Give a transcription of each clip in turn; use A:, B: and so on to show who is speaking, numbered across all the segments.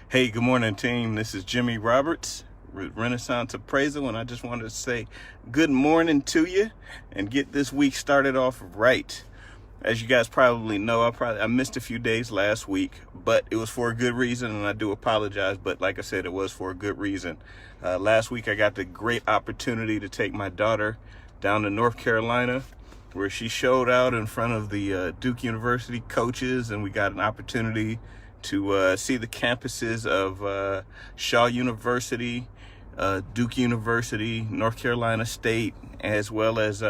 A: Hey, good morning, team. This is Jimmy Roberts with Renaissance Appraisal, and I just wanted to say good morning to you and get this week started off right. As you guys probably know, I missed a few days last week, but it was for a good reason, and I do apologize. But like I said, it was for a good reason. Last week, I got the great opportunity to take my daughter down to North Carolina, where she showed out in front of the Duke University coaches, and we got an opportunity to see the campuses of Shaw University, Duke University, North Carolina State, as well as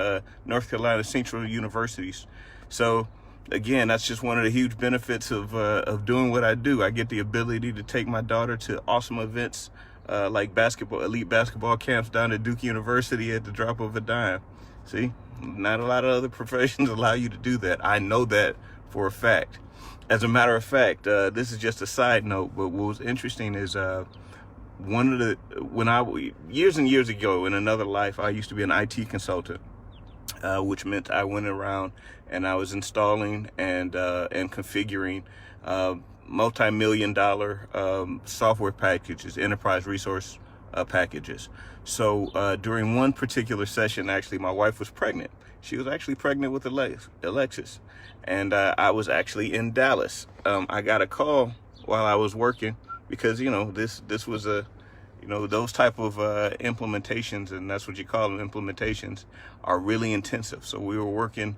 A: North Carolina Central Universities. So again, that's just one of the huge benefits of doing what I do. I get the ability to take my daughter to awesome events like elite basketball camps down at Duke University at the drop of a dime. See, not a lot of other professions allow you to do that. I know that for a fact. As a matter of fact, this is just a side note, but what was interesting is years and years ago in another life, I used to be an IT consultant, which meant I went around and I was installing and configuring multi-million-dollar software packages, enterprise resource packages. So during one particular session, actually, my wife was pregnant. She was actually pregnant with Alexis. And I was actually in Dallas. I got a call while I was working because, this was those type of implementations, and that's what you call them, implementations, are really intensive. So we were working,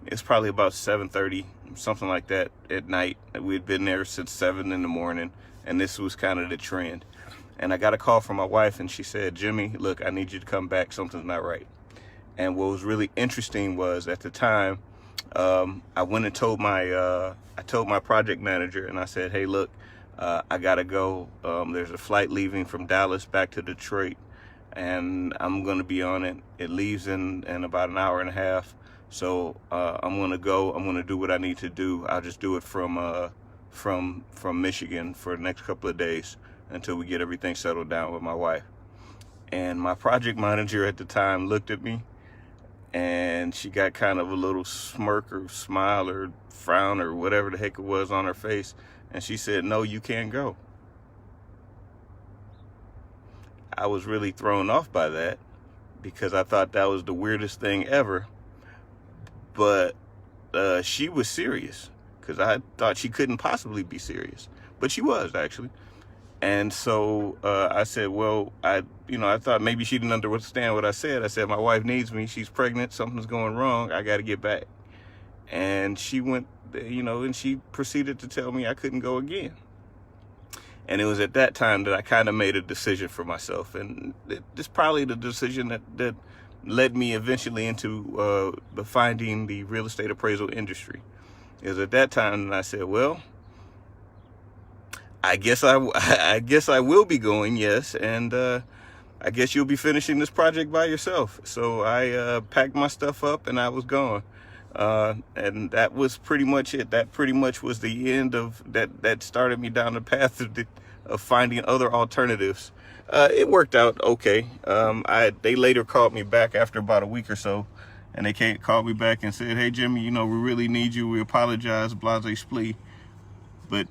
A: it's probably about 7:30, something like that at night. We'd been there since 7 in the morning, and this was kind of the trend. And I got a call from my wife, and she said, "Jimmy, look, I need you to come back. Something's not right." And what was really interesting was at the time, I went and told my project manager, and I said, "Hey, look, I gotta go. There's a flight leaving from Dallas back to Detroit, and I'm gonna be on it. It leaves in about an hour and a half. So I'm gonna go. I'm gonna do what I need to do. I'll just do it from Michigan for the next couple of days until we get everything settled down with my wife." And my project manager at the time looked at me, and she got kind of a little smirk or smile or frown or whatever the heck it was on her face. And she said, "No, you can't go." I was really thrown off by that because I thought that was the weirdest thing ever. But she was serious because I thought she couldn't possibly be serious. But she was, actually. And so I said, well, I thought maybe she didn't understand what I said. I said, "My wife needs me. She's pregnant. Something's going wrong. I got to get back." And she went, and she proceeded to tell me I couldn't go again. And it was at that time that I kind of made a decision for myself. And it's probably the decision that led me eventually into finding the real estate appraisal industry. It was at that time that I said, well, I guess I will be going, yes, and I guess you'll be finishing this project by yourself. So I packed my stuff up and I was gone, and that was pretty much it. That pretty much was the end of that. That started me down the path of finding other alternatives. It worked out okay. They later called me back after about a week or so, and they called me back and said, "Hey, Jimmy, we really need you. We apologize, blase splee." But,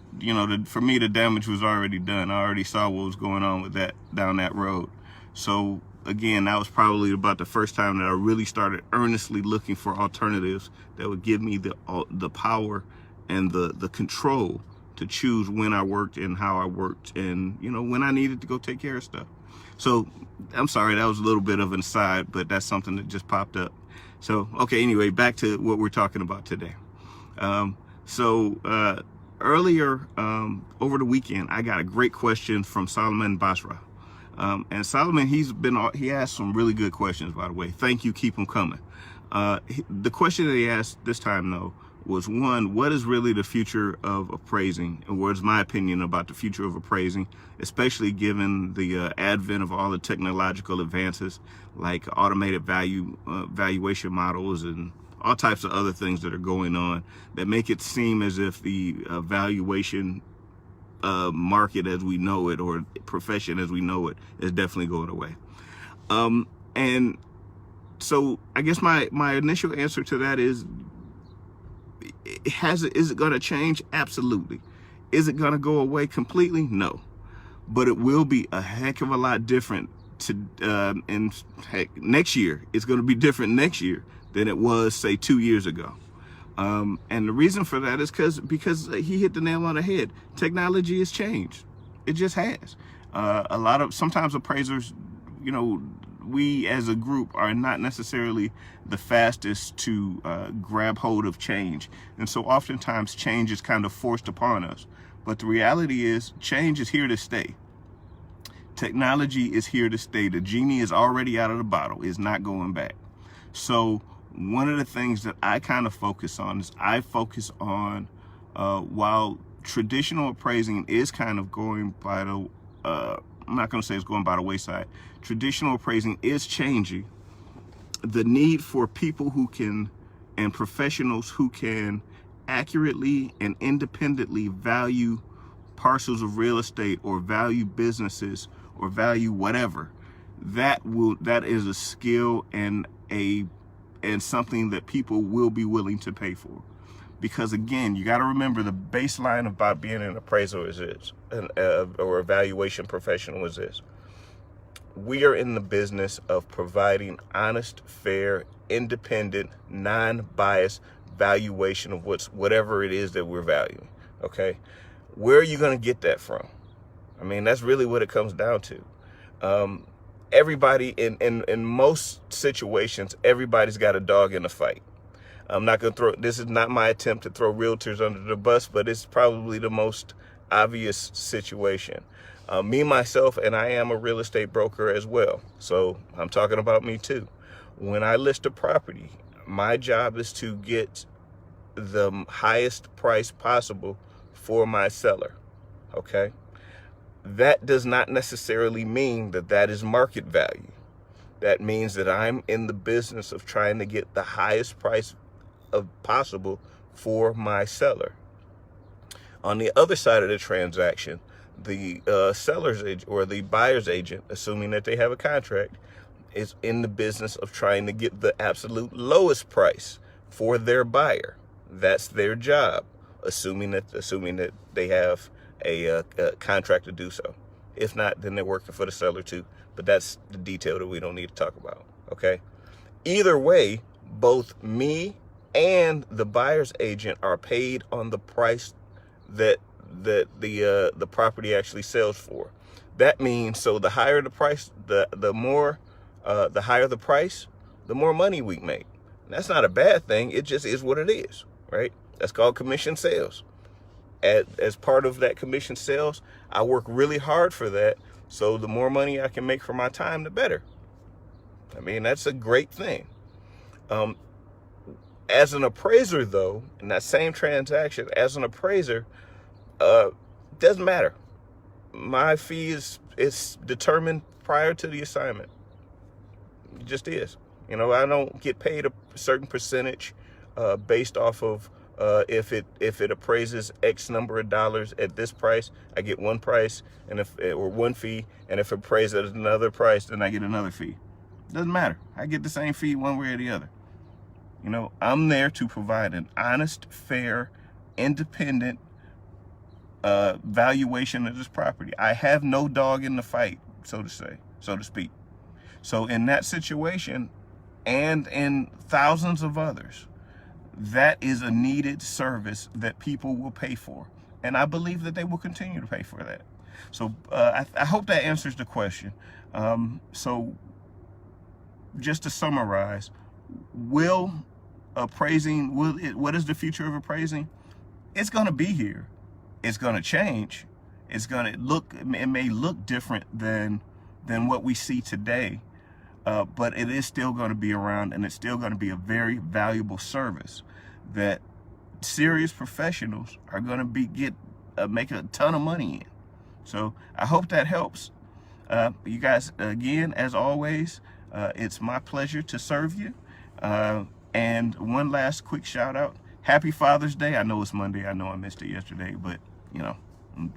A: for me, the damage was already done. I already saw what was going on with that down that road. So, again, that was probably about the first time that I really started earnestly looking for alternatives that would give me the power and the control to choose when I worked and how I worked and, when I needed to go take care of stuff. So, I'm sorry, that was a little bit of an aside, but that's something that just popped up. So, okay, anyway, back to what we're talking about today. Earlier, over the weekend, I got a great question from Solomon Basra. And Solomon, he asked some really good questions, by the way. Thank you. Keep them coming. The question that he asked this time, though, was one, what is really the future of appraising? And what is my opinion about the future of appraising, especially given the advent of all the technological advances like automated valuation models and all types of other things that are going on that make it seem as if the valuation market as we know it, or profession as we know it, is definitely going away. And so I guess my initial answer to that is, is it going to change? Absolutely. Is it going to go away completely? No. But it will be a heck of a lot different and heck, next year. It's going to be different next year than it was, say, 2 years ago. And the reason for that is because he hit the nail on the head. Technology has changed. It just has. Sometimes appraisers, we as a group are not necessarily the fastest to grab hold of change. And so oftentimes change is kind of forced upon us. But the reality is change is here to stay. Technology is here to stay. The genie is already out of the bottle. It's not going back. So one of the things that I kind of focus on is while traditional appraising is kind of going by the, I'm not going to say it's going by the wayside. Traditional appraising is changing. The need for people who can, and professionals who can accurately and independently value parcels of real estate or value businesses or value whatever, that is a skill and something that people will be willing to pay for. Because again, you got to remember the baseline about being an appraiser is this, or evaluation professional is this. We are in the business of providing honest, fair, independent, non-biased valuation of whatever it is that we're valuing. Okay, where are you going to get that from? I mean, that's really what it comes down to. Everybody in most situations, everybody's got a dog in the fight. I'm not going to this is not my attempt to throw realtors under the bus, but it's probably the most obvious situation. Me, myself, and I am a real estate broker as well. So I'm talking about me too. When I list a property, my job is to get the highest price possible for my seller. Okay. That does not necessarily mean that is market value. That means that I'm in the business of trying to get the highest price possible for my seller. On the other side of the transaction, the seller's agent or the buyer's agent, assuming that they have a contract, is in the business of trying to get the absolute lowest price for their buyer. That's their job, assuming that they have a contract to do so. If not, then they're working for the seller too. But that's the detail that we don't need to talk about. Okay. Either way, both me and the buyer's agent are paid on the price that the property actually sells for. That means, so the higher the price, the higher the price, the more money we make. That's not a bad thing. It just is what it is, right? That's called commission sales. As part of that commission sales, I work really hard for that. So the more money I can make for my time, the better. I mean, that's a great thing. As an appraiser, though, in that same transaction, as an appraiser, doesn't matter. My fee is determined prior to the assignment. It just is. I don't get paid a certain percentage based off of if it appraises X number of dollars at this price, I get one price, or one fee, and if it appraises at another price, then I get another fee. Doesn't matter. I get the same fee one way or the other. I'm there to provide an honest, fair, independent valuation of this property. I have no dog in the fight, so to speak. So in that situation, and in thousands of others, that is a needed service that people will pay for. And I believe that they will continue to pay for that. So I hope that answers the question. So just to summarize, what is the future of appraising? It's going to be here. It's going to change. It may look different than what we see today. But it is still going to be around, and it's still going to be a very valuable service that serious professionals are going to make a ton of money in. So I hope that helps. You guys, again, as always, it's my pleasure to serve you. And one last quick shout out. Happy Father's Day. I know it's Monday. I know I missed it yesterday, but I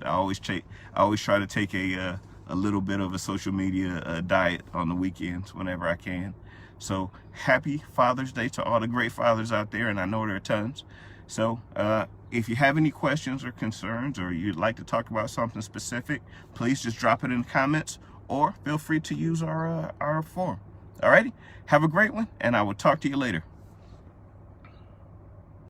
A: always try to take a little bit of a social media diet on the weekends whenever I can. So happy Father's Day to all the great fathers out there, and I know there are tons. So if you have any questions or concerns, or you'd like to talk about something specific, please just drop it in the comments, or feel free to use our forum. Alrighty, have a great one, and I will talk to you later.